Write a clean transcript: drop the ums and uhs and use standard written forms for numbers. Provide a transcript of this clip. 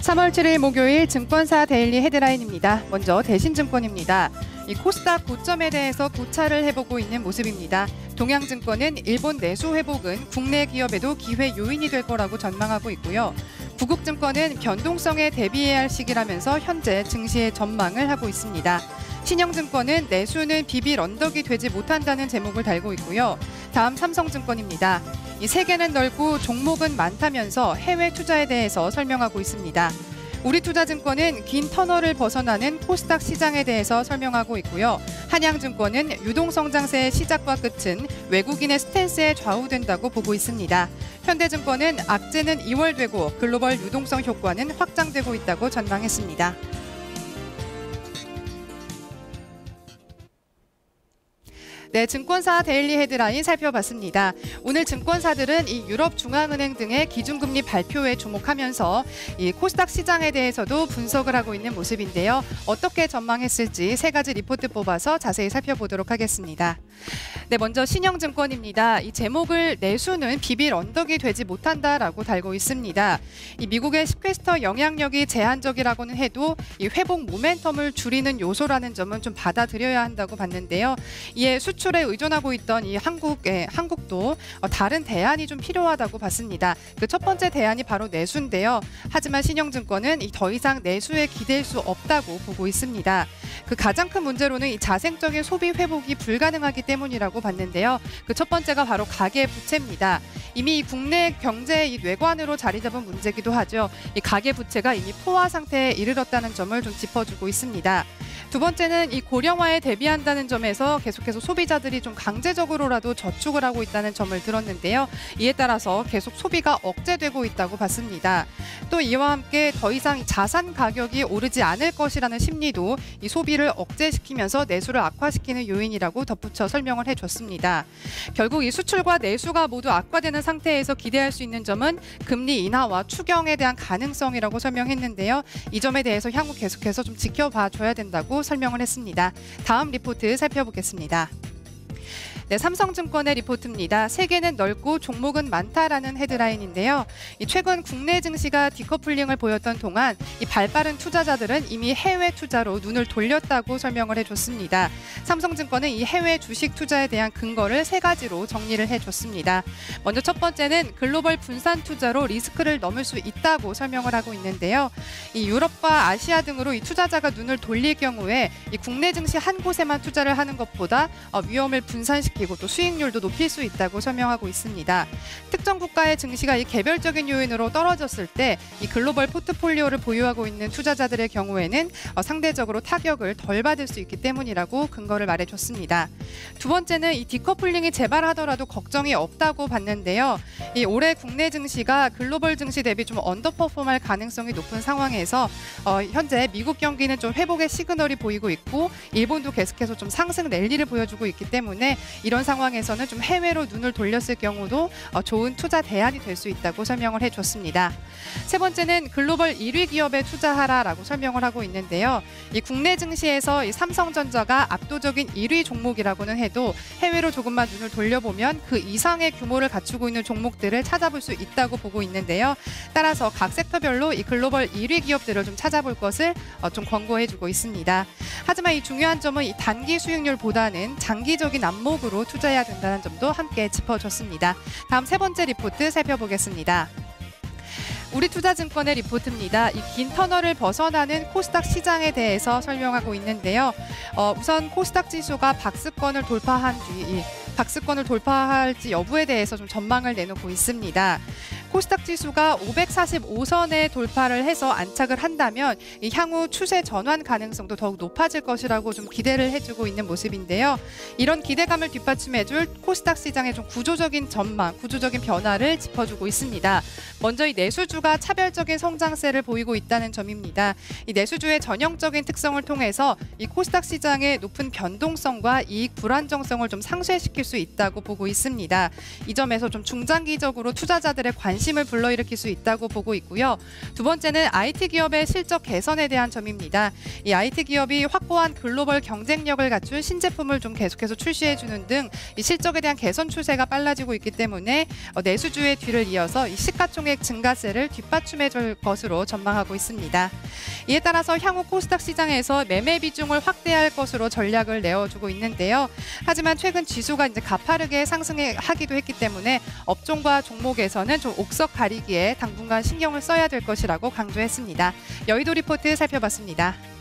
3월 7일 목요일 증권사 데일리 헤드라인입니다. 먼저 대신증권입니다. 이 코스닥 고점에 대해서 고찰을 해보고 있는 모습입니다. 동양증권은 일본 내수 회복은 국내 기업에도 기회 요인이 될 거라고 전망하고 있고요. 구국증권은 변동성에 대비해야 할 시기라면서 현재 증시의 전망을 하고 있습니다. 신영증권은 내수는 비빌 언덕이 되지 못한다는 제목을 달고 있고요. 다음 삼성증권입니다. 이 세계는 넓고 종목은 많다면서 해외 투자에 대해서 설명하고 있습니다. 우리투자증권은 긴 터널을 벗어나는 코스닥 시장에 대해서 설명하고 있고요. 한양증권은 유동성장세의 시작과 끝은 외국인의 스탠스에 좌우된다고 보고 있습니다. 현대증권은 악재는 2월되고 글로벌 유동성 효과는 확장되고 있다고 전망했습니다. 네, 증권사 데일리 헤드라인 살펴봤습니다. 오늘 증권사들은 이 유럽중앙은행 등의 기준금리 발표에 주목하면서 이 코스닥 시장에 대해서도 분석을 하고 있는 모습인데요. 어떻게 전망했을지 세 가지 리포트 뽑아서 자세히 살펴보도록 하겠습니다. 네, 먼저 신영증권입니다. 이 제목을 내수는 비빌 언덕이 되지 못한다라고 달고 있습니다. 이 미국의 시퀘스터 영향력이 제한적이라고는 해도 이 회복 모멘텀을 줄이는 요소라는 점은 좀 받아들여야 한다고 봤는데요. 이에 수출에 의존하고 있던 이 한국도 다른 대안이 좀 필요하다고 봤습니다. 그 첫 번째 대안이 바로 내수인데요. 하지만 신영증권은 더 이상 내수에 기댈 수 없다고 보고 있습니다. 그 가장 큰 문제로는 이 자생적인 소비 회복이 불가능하기 때문이라고 봤는데요. 그 첫 번째가 바로 가계 부채입니다. 이미 국내 경제의 이 뇌관으로 자리 잡은 문제기도 하죠. 이 가계 부채가 이미 포화 상태에 이르렀다는 점을 좀 짚어주고 있습니다. 두 번째는 이 고령화에 대비한다는 점에서 계속해서 소비자들이 좀 강제적으로라도 저축을 하고 있다는 점을 들었는데요. 이에 따라서 계속 소비가 억제되고 있다고 봤습니다. 또 이와 함께 더 이상 자산 가격이 오르지 않을 것이라는 심리도 이 소비를 억제시키면서 내수를 악화시키는 요인이라고 덧붙여 설명을 해줬습니다. 결국 이 수출과 내수가 모두 악화되는 상태에서 기대할 수 있는 점은 금리 인하와 추경에 대한 가능성이라고 설명했는데요. 이 점에 대해서 향후 계속해서 좀 지켜봐 줘야 된다고 설명을 했습니다. 다음 리포트 살펴보겠습니다. 네, 삼성증권의 리포트입니다. 세계는 넓고 종목은 많다라는 헤드라인인데요. 최근 국내 증시가 디커플링을 보였던 동안 이 발빠른 투자자들은 이미 해외 투자로 눈을 돌렸다고 설명을 해줬습니다. 삼성증권은 이 해외 주식 투자에 대한 근거를 세 가지로 정리를 해줬습니다. 먼저 첫 번째는 글로벌 분산 투자로 리스크를 넘을 수 있다고 설명을 하고 있는데요. 이 유럽과 아시아 등으로 이 투자자가 눈을 돌릴 경우에 이 국내 증시 한 곳에만 투자를 하는 것보다 위험을 분산시키고 또 수익률도 높일 수 있다고 설명하고 있습니다. 특정 국가의 증시가 이 개별적인 요인으로 떨어졌을 때 이 글로벌 포트폴리오를 보유하고 있는 투자자들의 경우에는 상대적으로 타격을 덜 받을 수 있기 때문이라고 근거를 말해줬습니다. 두 번째는 이 디커플링이 재발하더라도 걱정이 없다고 봤는데요. 이 올해 국내 증시가 글로벌 증시 대비 좀 언더퍼폼할 가능성이 높은 상황에서 현재 미국 경기는 좀 회복의 시그널이 보이고 있고 일본도 계속해서 좀 상승 랠리를 보여주고 있기 때문에 이런 상황에서는 좀 해외로 눈을 돌렸을 경우도 좋은 투자 대안이 될 수 있다고 설명을 해줬습니다. 세 번째는 글로벌 1위 기업에 투자하라라고 설명을 하고 있는데요. 이 국내 증시에서 이 삼성전자가 압도적인 1위 종목이라고는 해도 해외로 조금만 눈을 돌려보면 그 이상의 규모를 갖추고 있는 종목들을 찾아볼 수 있다고 보고 있는데요. 따라서 각 섹터별로 이 글로벌 1위 기업들을 좀 찾아볼 것을 좀 권고해주고 있습니다. 하지만 이 중요한 점은 이 단기 수익률보다는 장기적인 안목으로 투자해야 된다는 점도 함께 짚어줬습니다. 다음 세 번째 리포트 살펴보겠습니다. 우리투자증권의 리포트입니다. 이 긴 터널을 벗어나는 코스닥 시장에 대해서 설명하고 있는데요. 우선 코스닥 지수가 박스권을 돌파할지 여부에 대해서 좀 전망을 내놓고 있습니다. 코스닥 지수가 545선에 돌파를 해서 안착을 한다면 이 향후 추세 전환 가능성도 더욱 높아질 것이라고 좀 기대를 해주고 있는 모습인데요. 이런 기대감을 뒷받침해줄 코스닥 시장의 좀 구조적인 전망, 구조적인 변화를 짚어주고 있습니다. 먼저 이 내수주가 차별적인 성장세를 보이고 있다는 점입니다. 이 내수주의 전형적인 특성을 통해서 이 코스닥 시장의 높은 변동성과 이익 불안정성을 좀 상쇄시킬 수 있다고 보고 있습니다. 이 점에서 좀 중장기적으로 투자자들의 관심 관심을 불러일으킬 수 있다고 보고 있고요. 두 번째는 IT 기업의 실적 개선에 대한 점입니다. 이 IT 기업이 확고한 글로벌 경쟁력을 갖춘 신제품을 좀 계속해서 출시해주는 등 이 실적에 대한 개선 추세가 빨라지고 있기 때문에 내수주의 뒤를 이어서 이 시가총액 증가세를 뒷받침해줄 것으로 전망하고 있습니다. 이에 따라서 향후 코스닥 시장에서 매매 비중을 확대할 것으로 전략을 내어주고 있는데요. 하지만 최근 지수가 이제 가파르게 상승하기도 했기 때문에 업종과 종목에서는 좀 옥석 가리기에 당분간 신경을 써야 될 것이라고 강조했습니다. 여의도 리포트 살펴봤습니다.